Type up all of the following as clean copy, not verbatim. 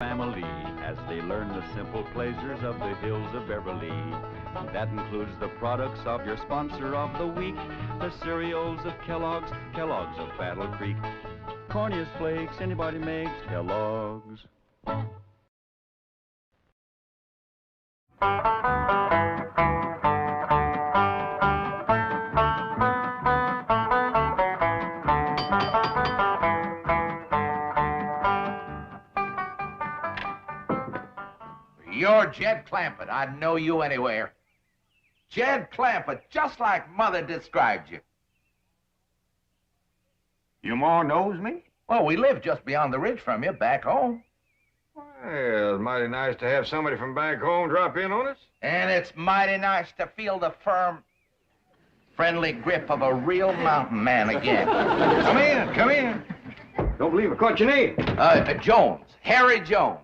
family as they learn the simple pleasures of the hills of Beverly. That includes the products of your sponsor of the week, the cereals of Kellogg's, Kellogg's of Battle Creek. Corniest flakes anybody makes, Kellogg's. You're Jed Clampett. I'd know you anywhere. Jed Clampett, just like Mother described you. Your ma knows me? Well, we live just beyond the ridge from you, back home. Well, it's mighty nice to have somebody from back home drop in on us. And it's mighty nice to feel the firm, friendly grip of a real mountain man again. Come in, come in. Don't believe I caught your name. Jones, Harry Jones.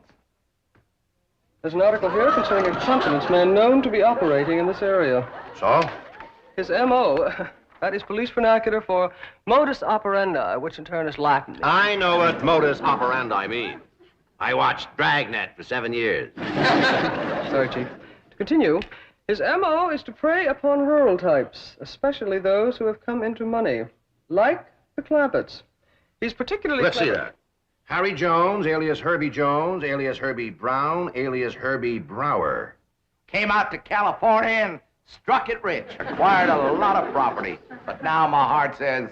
There's an article here concerning a confidence man known to be operating in this area. So? His M.O., that is police vernacular for modus operandi, which in turn is Latin. I know what modus operandi means. I watched Dragnet for 7 years. Sorry, Chief. To continue, his M.O. is to prey upon rural types, especially those who have come into money, like the Clampetts. He's particularly Let's see clever. that. Harry Jones, alias Herbie Jones, alias Herbie Brown, alias Herbie Brower. Came out to California and struck it rich. Acquired a lot of property. But now my heart says,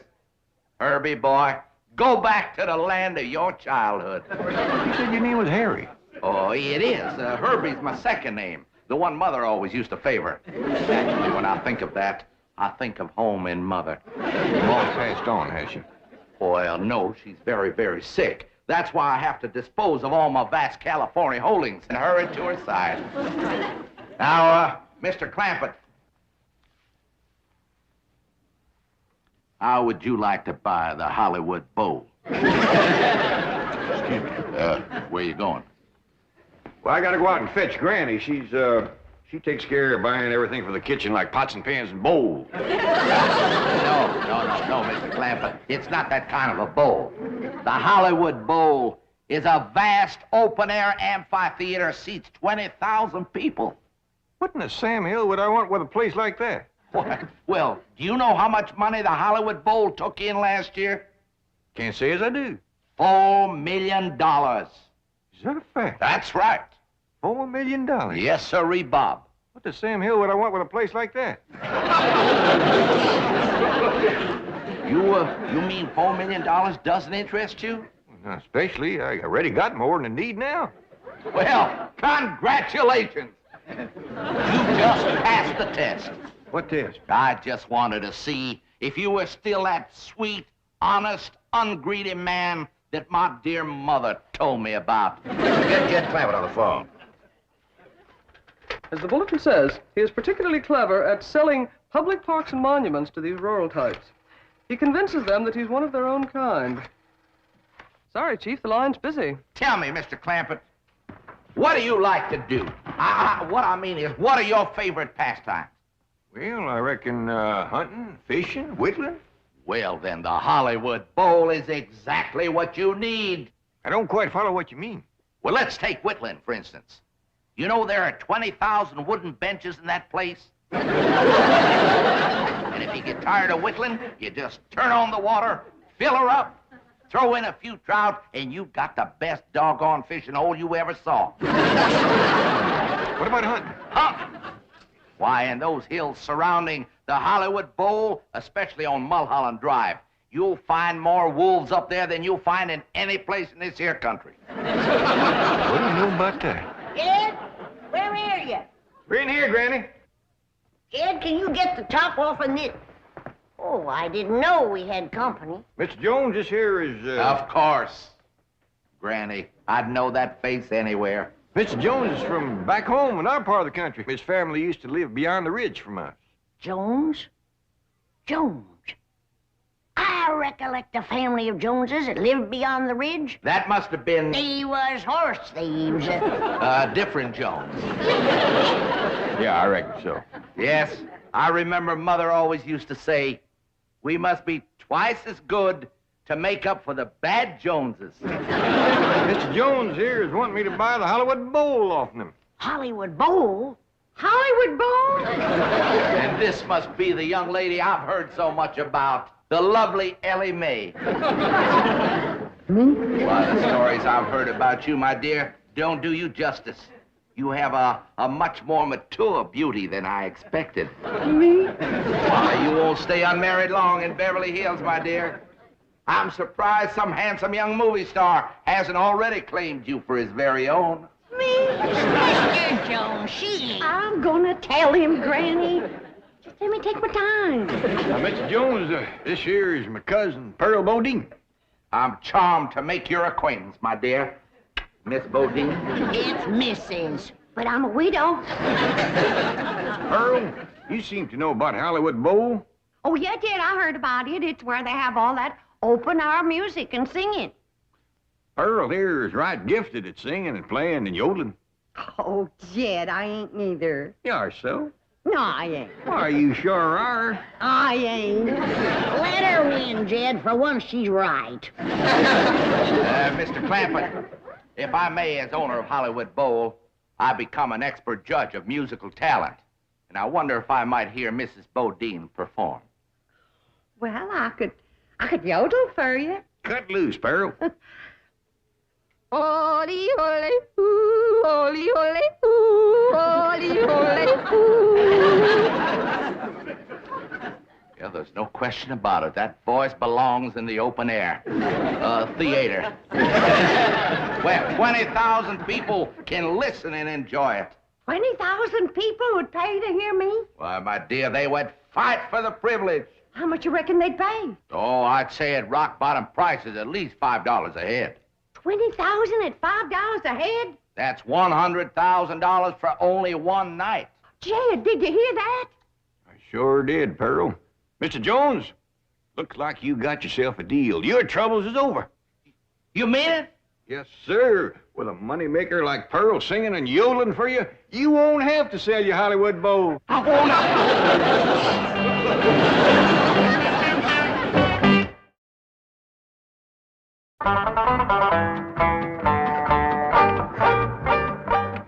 Herbie, boy, go back to the land of your childhood. You said your name was Harry. Oh, it is. Herbie's my second name. The one Mother always used to favor. Actually, when I think of that, I think of home and Mother. Your ma passed on, has she? Well, no, she's very, very sick. That's why I have to dispose of all my vast California holdings and hurry to her side. Now, Mr. Clampett, how would you like to buy the Hollywood Bowl? Excuse me. Where you going? Well, I gotta go out and fetch Granny. She takes care of buying everything for the kitchen, like pots and pans and bowls. No, Mr. Clampett. It's not that kind of a bowl. The Hollywood Bowl is a vast open-air amphitheater, seats 20,000 people. What in the Sam Hill would I want with a place like that? What? Well, do you know how much money the Hollywood Bowl took in last year? Can't say as I do. $4 million. Is that a fact? That's right. $4 million? Yes, sirree, Bob. What the Sam Hill would I want with a place like that? You mean $4 million doesn't interest you? Not especially. I already got more than I need now. Well, congratulations. You just passed the test. What test? I just wanted to see if you were still that sweet, honest, ungreedy man that my dear mother told me about. Get Clampett on the phone. As the bulletin says, he is particularly clever at selling public parks and monuments to these rural types. He convinces them that he's one of their own kind. Sorry, Chief, the line's busy. Tell me, Mr. Clampett, what do you like to do? What I mean is, what are your favorite pastimes? Well, I reckon hunting, fishing, whittling. Well, then, the Hollywood Bowl is exactly what you need. I don't quite follow what you mean. Well, let's take whittling, for instance. You know there are 20,000 wooden benches in that place? And if you get tired of whittling, you just turn on the water, fill her up, throw in a few trout, and you've got the best doggone fishing hole you ever saw. What about hunting? Hunting? Why, in those hills surrounding the Hollywood Bowl, especially on Mulholland Drive, you'll find more wolves up there than you'll find in any place in this here country. What do you know about that? Ed, where are you? We're in here, Granny. Ed, can you get the top off of this? Oh, I didn't know we had company. Mr. Jones, this here is, Of course. Granny, I'd know that face anywhere. Mr. Jones is from back home in our part of the country. His family used to live beyond the ridge from us. Jones? Jones. I recollect a family of Joneses that lived beyond the ridge. That must have been They was horse thieves. different Jones. Yeah, I reckon so. Yes, I remember Mother always used to say, we must be twice as good to make up for the bad Joneses. Mr. Jones here is wanting me to buy the Hollywood Bowl off him. Hollywood Bowl? Hollywood Bowl? And this must be the young lady I've heard so much about, the lovely Ellie Mae. Me? Well, the stories I've heard about you, my dear, don't do you justice. You have a much more mature beauty than I expected. Me? Why, you won't stay unmarried long in Beverly Hills, my dear. I'm surprised some handsome young movie star hasn't already claimed you for his very own. Me? Mr. Jones, she ain't. I'm gonna tell him, Granny. Just let me take my time. Now, Mr. Jones, this here is my cousin, Pearl Bodine. I'm charmed to make your acquaintance, my dear. Miss Bodine. It's Mrs. But I'm a widow. Pearl, you seem to know about Hollywood Bowl. Oh, yeah, Dad, I heard about it. It's where they have all that open-air music and singing. Pearl here is right gifted at singing and playing and yodeling. Oh, Jed, I ain't neither. You are so. No, I ain't. Why, you sure are. I ain't. Let her win, Jed. For once, she's right. Mr. Clampett, if I may, as owner of Hollywood Bowl, I become an expert judge of musical talent. And I wonder if I might hear Mrs. Bodine perform. Well, I could yodel for you. Cut loose, Pearl. Oli, oli, ooh, oli, oli, ooh, oli, oli, ooh. Yeah, there's no question about it. That voice belongs in the open air. Theater. Where 20,000 people can listen and enjoy it. 20,000 people would pay to hear me? Why, my dear, they would fight for the privilege. How much you reckon they'd pay? Oh, I'd say at rock-bottom prices, at least $5 a head. 20,000 at $5 a head? That's $100,000 for only one night. Jed, did you hear that? I sure did, Pearl. Mr. Jones, looks like you got yourself a deal. Your troubles is over. You mean it? Yes, sir. With a moneymaker like Pearl singing and yodeling for you, you won't have to sell your Hollywood Bowl. I won't.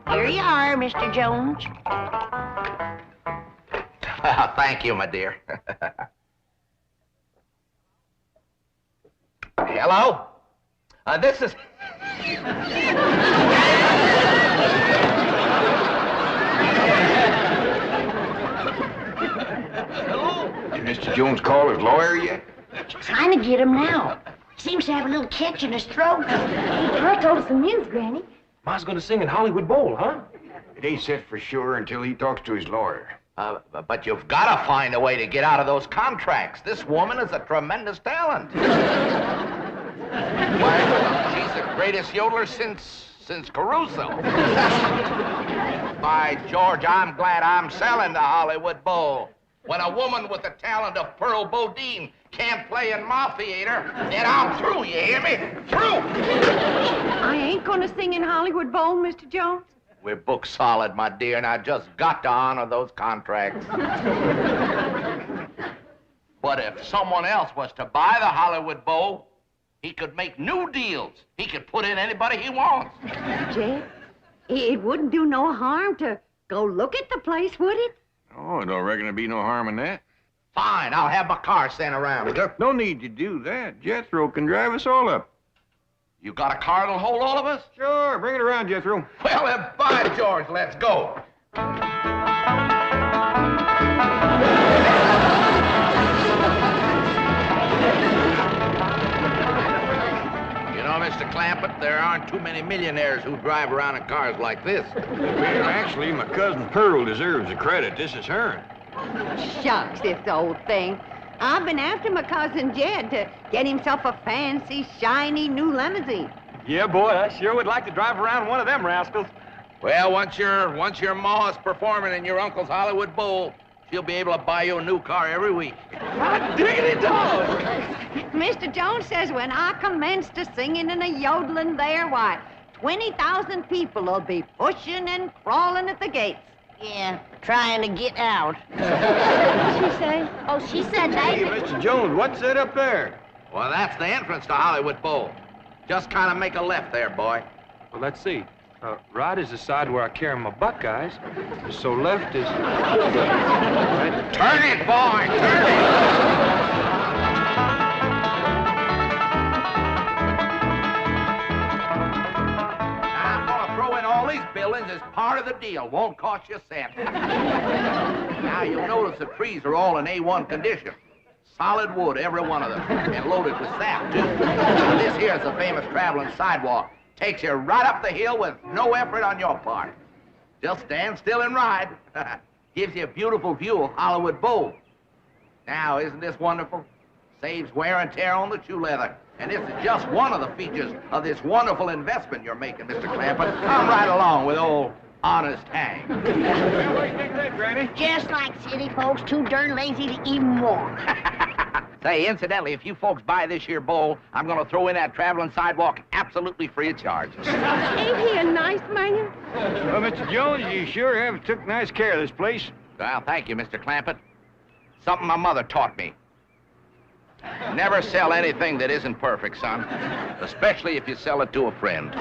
Here you are, Mr. Jones. Thank you, my dear. Hello? This is... Did Mr. Jones call his lawyer yet? Trying to get him now. Seems to have a little catch in his throat. I told us some news, Granny. Ma's gonna sing in Hollywood Bowl, huh? It ain't set for sure until he talks to his lawyer. But you've got to find a way to get out of those contracts. This woman is a tremendous talent. Why, she's the greatest yodeler since Caruso. By George, I'm glad I'm selling the Hollywood Bowl. When a woman with the talent of Pearl Bodine can't play in my theater, then I'm through, you hear me? Through! I ain't gonna sing in Hollywood Bowl, Mr. Jones. We're booked solid, my dear, and I just got to honor those contracts. But if someone else was to buy the Hollywood Bowl, he could make new deals. He could put in anybody he wants. Jed, it wouldn't do no harm to go look at the place, would it? Oh, I don't reckon there'd be no harm in that. Fine, I'll have my car sent around. No need to do that. Jethro can drive us all up. You got a car that'll hold all of us? Sure, bring it around, Jethro. Well, then, by George, let's go. You know, Mr. Clampett, there aren't too many millionaires who drive around in cars like this. Well, actually, my cousin Pearl deserves the credit. This is hers. Shucks, this old thing. I've been after my cousin Jed to get himself a fancy, shiny new limousine. Yeah, boy, I sure would like to drive around one of them rascals. Well, once your ma is performing in your uncle's Hollywood Bowl, she'll be able to buy you a new car every week. Hot diggity dog! Mr. Jones says when I commence to singing and a yodeling there, why, 20,000 people will be pushing and crawling at the gates. Yeah, trying to get out. What'd she say? Oh, she said Hey, that. Mr. Jones, what's that up there? Well, that's the entrance to Hollywood Bowl. Just kind of make a left there, boy. Well, let's see. Right is the side where I carry my Buckeyes. So left is... Turn it, boy! Turn it! I'm going to throw in all these buildings as part of the deal. Won't cost you a cent. Now, you'll notice the trees are all in A1 condition. Solid wood, every one of them, and loaded with sap, too. Now, this here's the famous traveling sidewalk. Takes you right up the hill with no effort on your part. Just stand still and ride. Gives you a beautiful view of Hollywood Bowl. Now, isn't this wonderful? Saves wear and tear on the shoe leather. And this is just one of the features of this wonderful investment you're making, Mr. Clampett. Come right along with old Honest Hank. Well, what do you think of that, Granny? Just like city folks, too darn lazy to even walk. Say, incidentally, if you folks buy this here bowl, I'm going to throw in that traveling sidewalk absolutely free of charge. Ain't he a nice man? Well, Mr. Jones, you sure have took nice care of this place. Well, thank you, Mr. Clampett. Something my mother taught me. Never sell anything that isn't perfect, son. Especially if you sell it to a friend.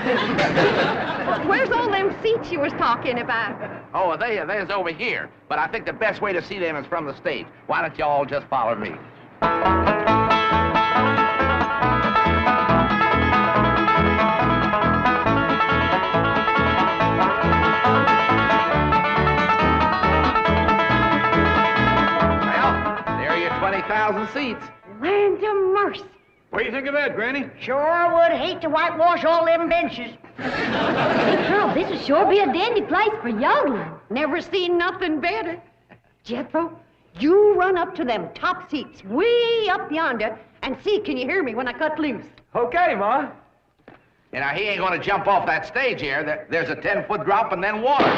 Where's all them seats you was talking about? Oh, there's over here. But I think the best way to see them is from the stage. Why don't you all just follow me? Well, there are your 20,000 seats. Land of mercy. What do you think of that, Granny? Sure would hate to whitewash all them benches. Hey, Pearl, this'll sure be a dandy place for yodeling. Never seen nothing better. Jethro, you run up to them top seats way up yonder and see can you hear me when I cut loose. Okay, Ma. You know, he ain't gonna jump off that stage here. There's a 10-foot drop and then water.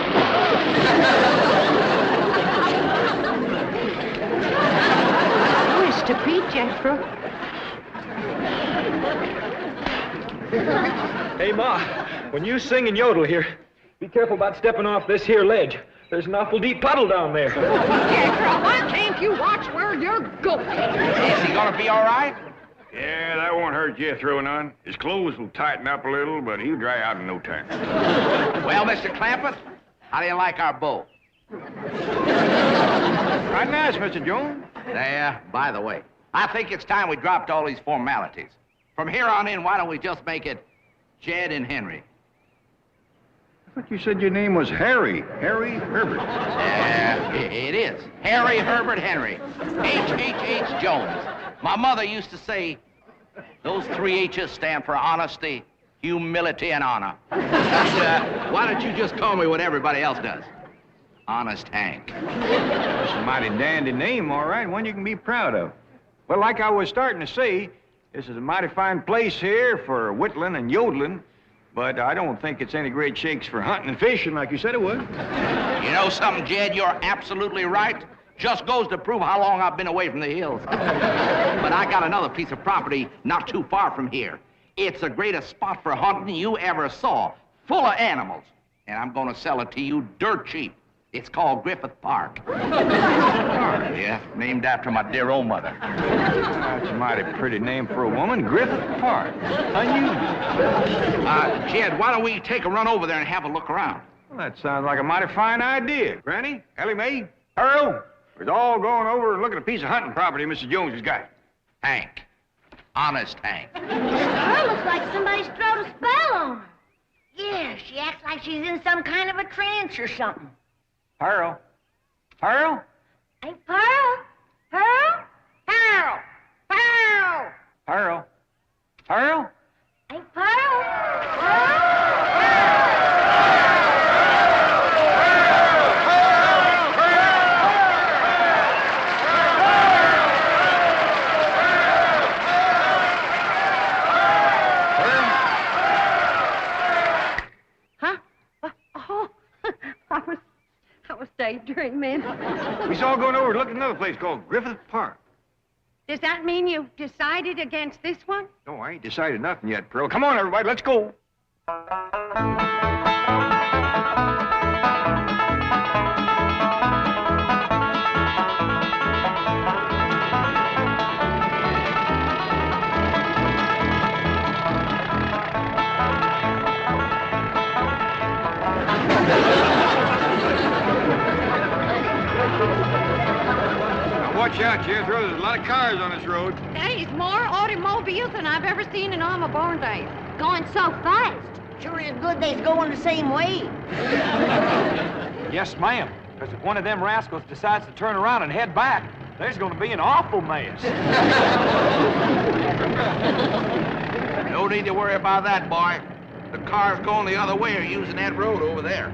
Wish to Pete, Jethro. Hey, Ma, when you sing and yodel here, be careful about stepping off this here ledge. There's an awful deep puddle down there. Jethro, why can't you watch where you're going? Is he gonna be all right? Yeah, that won't hurt Jethro none. His clothes will tighten up a little, but he'll dry out in no time. Well, Mr. Clampett, how do you like our bowl? Right nice, Mr. Jones. There, by the way, I think it's time we dropped all these formalities. From here on in, why don't we just make it Jed and Henry? I thought you said your name was Harry. Harry Herbert. It is. Harry Herbert Henry. H.H.H. Jones. My mother used to say, those 3 H's stand for honesty, humility, and honor. Why don't you just call me what everybody else does? Honest Hank. That's a mighty dandy name, all right. One you can be proud of. Well, like I was starting to say, this is a mighty fine place here for whittling and yodeling, but I don't think it's any great shakes for hunting and fishing like you said it was. You know something, Jed? You're absolutely right. Just goes to prove how long I've been away from the hills. But I got another piece of property not too far from here. It's the greatest spot for hunting you ever saw, full of animals. And I'm going to sell it to you dirt cheap. It's called Griffith Park. Yeah, named after my dear old mother. That's a mighty pretty name for a woman, Griffith Park. Unusual. Jed, why don't we take a run over there and have a look around? Well, that sounds like a mighty fine idea. Granny, Ellie Mae, Earl, we're all going over and looking at a piece of hunting property Mr. Jones has got. Hank. Honest Hank. Her looks like somebody's thrown a spell on her. Yeah, she acts like she's in some kind of a trance or something. Pearl. Pearl? Hey, Pearl? Pearl? Pearl? Pearl? Pearl. Pearl? Hey, Pearl? Pearl? Daydreaming. We's all going over to look at another place called Griffith Park. Does that mean you've decided against this one? No, I ain't decided nothing yet, Pearl. Come on, everybody, let's go. watch out, Jethro. There's a lot of cars on this road. There's more automobiles than I've ever seen in all my born days. Going so fast. Sure is good they's going the same way. Yes, ma'am. Because if one of them rascals decides to turn around and head back, there's going to be an awful mess. No need to worry about that, boy. The cars going the other way are using that road over there.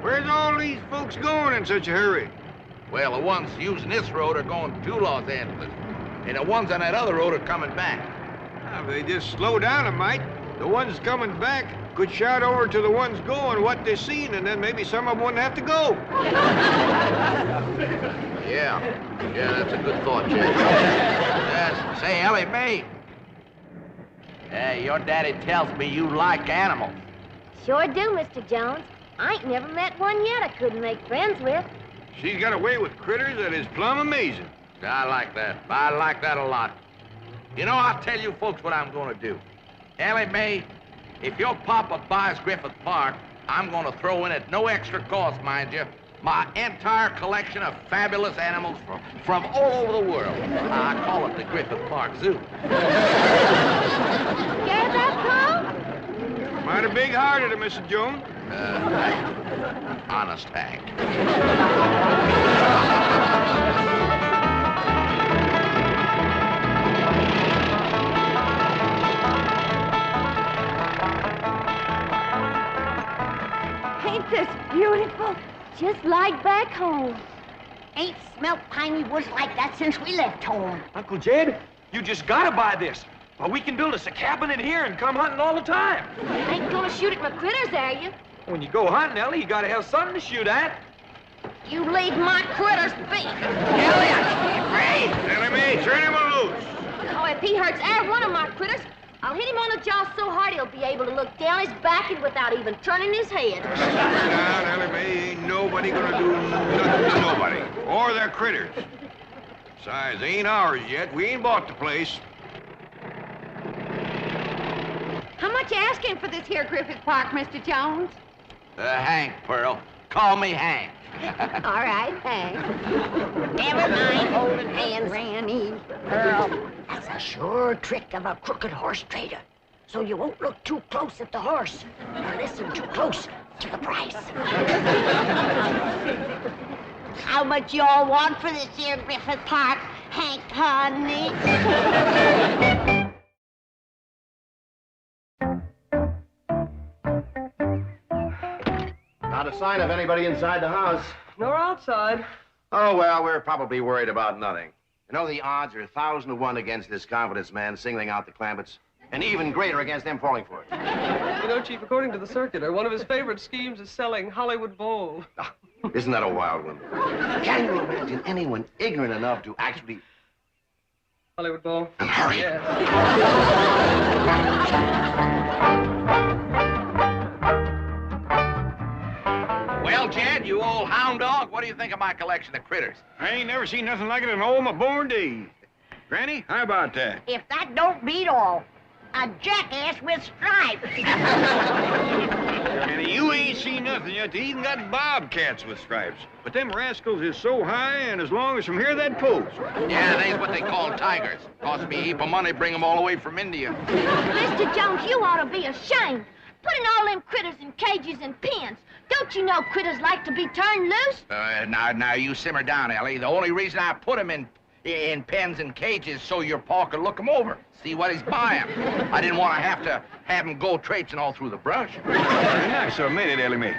Where's all these folks going in such a hurry? Well, the ones using this road are going to Los Angeles, and the ones on that other road are coming back. If they just slow down a mite, the ones coming back could shout over to the ones going what they're seeing, and then maybe some of them wouldn't have to go. Yeah, that's a good thought, Jack. Yes. Say, Ellie Mae. Your daddy tells me you like animals. Sure do, Mr. Jones. I ain't never met one yet I couldn't make friends with. She's got a way with critters that is plumb amazing. I like that. I like that a lot. You know, I'll tell you folks what I'm going to do. Ellie Mae, if your papa buys Griffith Park, I'm going to throw in at no extra cost, mind you, my entire collection of fabulous animals from all over the world. I call it the Griffith Park Zoo. Yeah, that's all? Mighty big-hearted of Mrs. Jones. Honest Hank. Ain't this beautiful? Just like back home. Ain't smelt piney woods like that since we left home. Uncle Jed, you just gotta buy this. Well, we can build us a cabin in here and come hunting all the time. Ain't gonna shoot at my critters, are you? When you go hunting, Ellie, you gotta have something to shoot at. You leave my critters be. Ellie, I can't breathe. Ellie Mae, turn him loose. Oh, if he hurts every one of my critters, I'll hit him on the jaw so hard he'll be able to look down his back and without even turning his head. Down, Ellie Mae. Ain't nobody gonna do nothing to nobody. Or their critters. Besides, they ain't ours yet. We ain't bought the place. How much you asking for this here Griffith Park, Mr. Jones? Hank, Pearl. Call me Hank. All right, Hank. Never mind holding hands. Granny. Earl, that's a sure trick of a crooked horse trader. So you won't look too close at the horse or listen too close to the price. How much y'all want for this here Griffith Park, Hank, honey? Not a sign of anybody inside the house. Nor outside. Oh, well, we're probably worried about nothing. You know, the odds are 1,000 to 1 against this confidence man singling out the Clampetts, and even greater against them falling for it. You know, Chief, according to the circular, one of his favorite schemes is selling Hollywood Bowl. Isn't that a wild one? Can you imagine anyone ignorant enough to actually... Hollywood Bowl? Hurry. Yes. Well, Jed, you old hound dog, what do you think of my collection of critters? I ain't never seen nothing like it in all my born days. Granny, how about that? If that don't beat all, a jackass with stripes. Granny, you ain't seen nothing yet. They even got bobcats with stripes. But them rascals is so high and as long as from here that post. Yeah, they's what they call tigers. Cost me a heap of money, bring them all the way from India. Mr. Jones, you ought to be ashamed. Putting all them critters in cages and pens. Don't you know critters like to be turned loose? Now, you simmer down, Ellie. The only reason I put them in pens and cages so your pa could look them over, see what he's buying. I didn't want to have him go traipsing all through the brush. Very nice of me, Ellie Mae.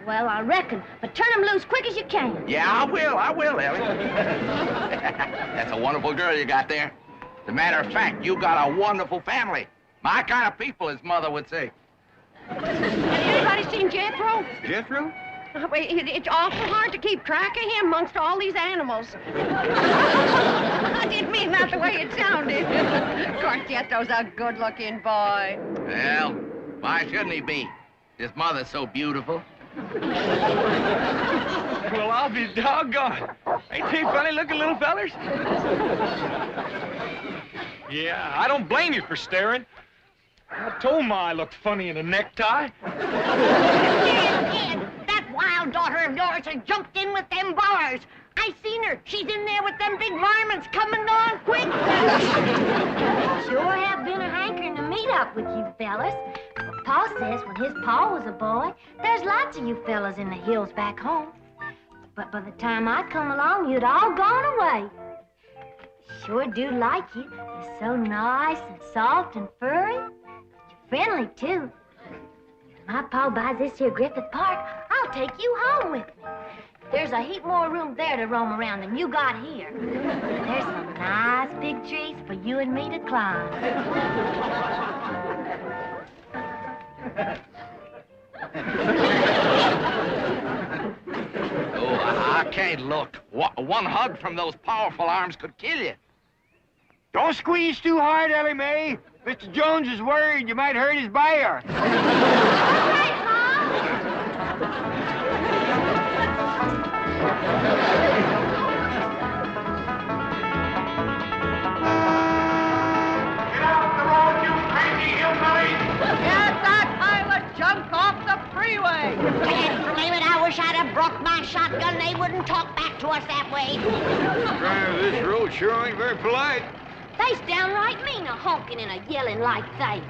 Well, I reckon. But turn them loose quick as you can. Yeah, I will, Ellie. That's a wonderful girl you got there. As a matter of fact, you got a wonderful family. My kind of people, his mother would say. Has anybody seen Jethro? Jethro? It's awful hard to keep track of him amongst all these animals. I didn't mean that the way it sounded. Of course, Jethro's a good-looking boy. Well, why shouldn't he be? His mother's so beautiful. Well, I'll be doggone. Ain't they funny-looking little fellers? Yeah, I don't blame you for staring. I told Ma I looked funny in a necktie. Dad, that wild daughter of yours has jumped in with them bars. I I seen her. She's in there with them big varmints coming on quick. Sure have been a hankering to meet up with you fellas. Pa says when his pa was a boy, there's lots of you fellas in the hills back home. But by the time I come along, you'd all gone away. Sure do like you. You're so nice and soft and furry. You're friendly, too. If my pa buys this here Griffith Park, I'll take you home with me. There's a heap more room there to roam around than you got here. There's some nice big trees for you and me to climb. Oh, I can't look. One hug from those powerful arms could kill you. Don't squeeze too hard, Ellie Mae. Mr. Jones is worried you might hurt his buyer. All right, Mom. Get off the road, you crazy hillbillies! Get that pilot junk off the freeway! Damn it, I wish I'd have brought my shotgun. They wouldn't talk back to us that way. Driver, this road sure ain't very polite. They's downright mean a honking and a yelling like they.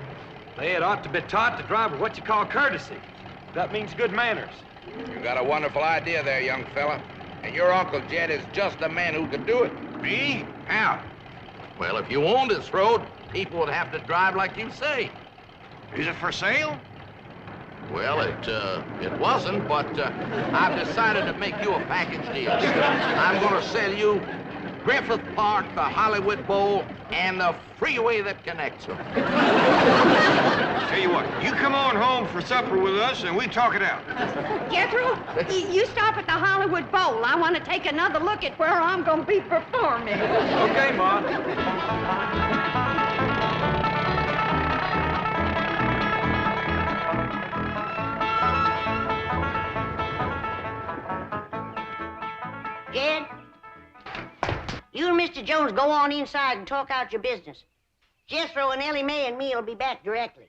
They had ought to be taught to drive with what you call courtesy. That means good manners. You got a wonderful idea there, young fella. And your Uncle Jed is just the man who could do it. Me? How? Well, if you owned this road, people would have to drive like you say. Is it for sale? Well, it wasn't, but I've decided to make you a package deal. I'm going to sell you Griffith Park, the Hollywood Bowl, and the freeway that connects them. Tell you what, you come on home for supper with us and we talk it out. Jethro, you stop at the Hollywood Bowl. I want to take another look at where I'm going to be performing. Okay, Ma. Jed, you and Mr. Jones go on inside and talk out your business. Jethro and Ellie Mae and me will be back directly.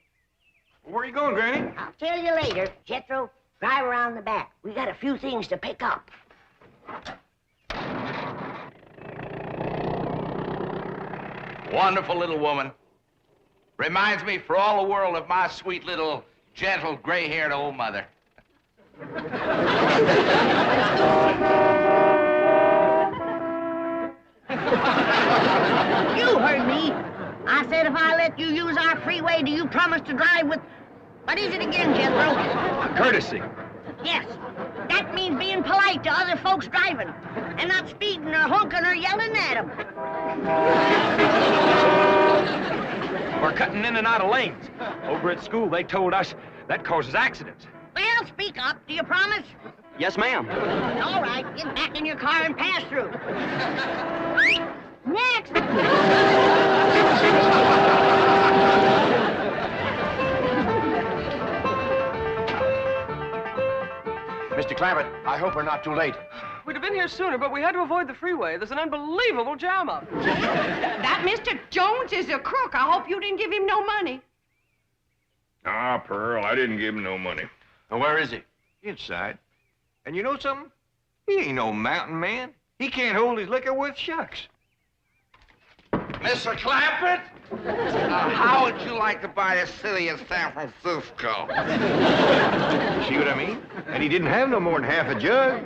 Where are you going, Granny? I'll tell you later. Jethro, drive around the back. We got a few things to pick up. Wonderful little woman. Reminds me for all the world of my sweet little, gentle, gray-haired old mother. You heard me. I said if I let you use our freeway, do you promise to drive with... What is it again, Jethro? Courtesy. Yes. That means being polite to other folks driving and not speeding or honking or yelling at them. We're cutting in and out of lanes. Over at school, they told us that causes accidents. Well, speak up. Do you promise? Yes, ma'am. All right. Get back in your car and pass through. Next. Mr. Clampett, I hope we're not too late. We'd have been here sooner, but we had to avoid the freeway. There's an unbelievable jam up. That Mr. Jones is a crook. I hope you didn't give him no money. Ah, Pearl, I didn't give him no money. Now, where is he? Inside. And you know something? He ain't no mountain man. He can't hold his liquor worth shucks. Mr. Clampett, how would you like to buy as city as San Francisco? See what I mean? And he didn't have no more than half a jug.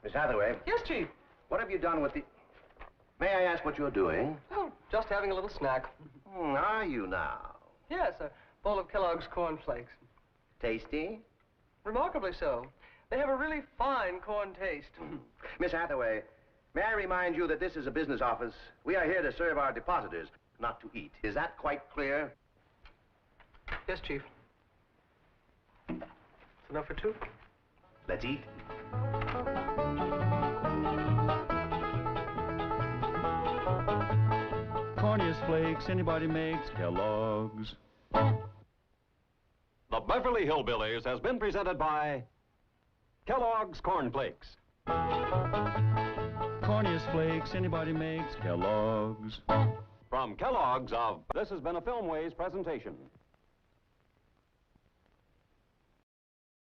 Miss Hathaway, Yes, Chief. what have you done with the... May I ask what you're doing? Oh, just having a little snack. Are you now? Yes, a bowl of Kellogg's Corn Flakes. Tasty? Remarkably so. They have a really fine corn taste. Miss Hathaway, may I remind you that this is a business office. We are here to serve our depositors, not to eat. Is that quite clear? Yes, Chief. It's enough for two? Let's eat. Corniest flakes anybody makes, Kellogg's. The Beverly Hillbillies has been presented by Kellogg's Corn Flakes. Corniest flakes anybody makes, Kellogg's. From From Kellogg's of... This has been a Filmways presentation.